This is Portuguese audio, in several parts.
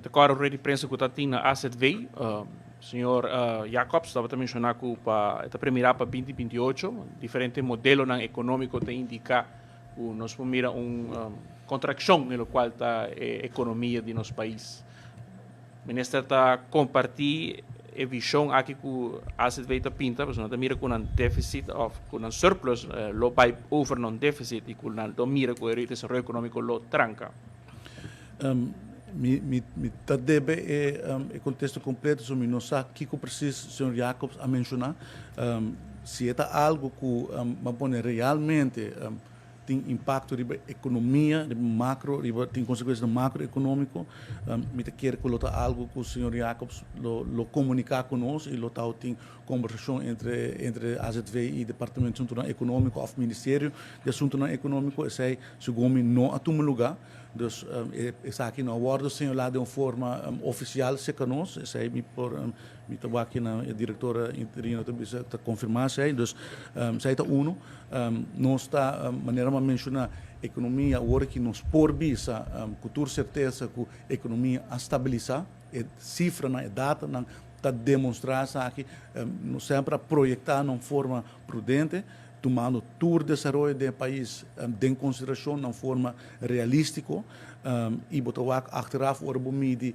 De acordo com a imprensa que está tendo na AZV, senhor Jacobs estava a mencionar que para primeira para 2028, diferente modelo econômico te indica que nós vamos mirar uma contração no qual está a economia de nosso país. O ministro está compartilhando a visão aqui que a AZV está pinta, porque nós mira com um déficit, com um surplus, lo vai over um déficit e com nós mira com o desenvolvimento econômico lo tranca. Mi deve o contexto completo sobre não sabe que preciso o senhor Jacobs a mencionar se é algo que pone realmente tem impacto na economia, na macro, tem consequências macroeconômico, me quer colocar algo que o senhor Jacobs lo comunicar conosco e lo tem conversação entre a AZV e o Departamento de Assunto Econômico ou Ministério de Assunto Econômico, e sei se o não a tomar lugar. Dus is aqui no acordo senhor lá de uma forma oficial se conosco, sei me por me estava aqui na diretora interina também está confirmar sei, dus sei tá não está maneira de mencionar economia agora que nos por bisa com certeza que a economia a estabilizar, é cifra na data na está demonstrar aqui não sempre projetar de uma forma prudente, tomando todo o desenvolvimento do país em consideração de uma forma realística e botar achteraf ora bomidi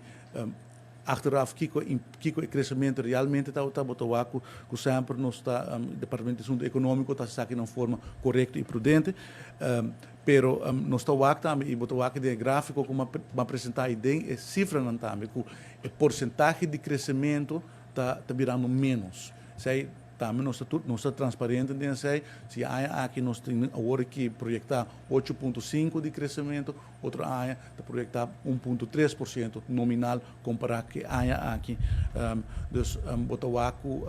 achteraf que o crescimento realmente está botar que sempre não está o Departamento de Assunto Econômico está aqui de uma forma correta e prudente pero não está também e botar de gráfico como apresentar a ideia é cifra não também que o porcentagem de crescimento está virando menos sei também não está transparente, se há aqui nós temos agora que projetar 8,5% de crescimento, outra área está projetar 1,3% nominal comparado que há aqui. Então, Botawaco,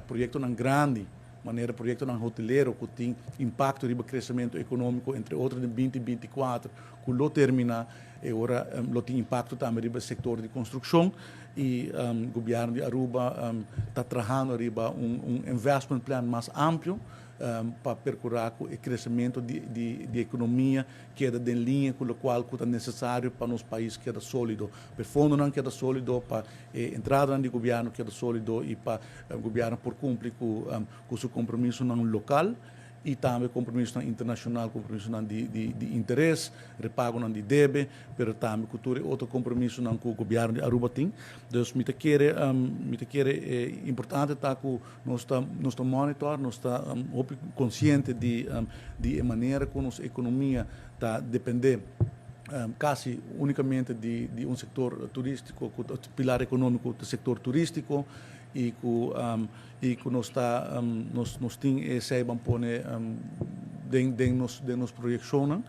projeto não grande, maneira projeto não hoteleiro que tem impacto no crescimento econômico entre outros de 2024, que lo termina e agora lo tem impacto também no setor de construção e o governo de Aruba está trabalhando investment plan mais amplo para percorrer o crescimento de economia que é em linha com o qual é necessário para nosso país que é sólido. Para o fundo não que é sólido, para a entrada do governo que é sólido e para o governo por cumprir com seu compromisso no local e também compromisso internacional, compromisso de interesse, repago de débito, mas também com outro compromisso que o governo de Aruba tem. Então, me quer importante estar que nós estamos monitor, nós estamos conscientes de maneira como nossa economia está dependendo quase unicamente de setor turístico, o pilar econômico do setor turístico e que nós temos esse pone de nos projeção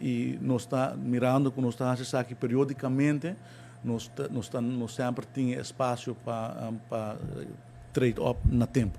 e nós está mirando que nós está fazendo aqui periodicamente nós sempre tem espaço para trade-off na tempo.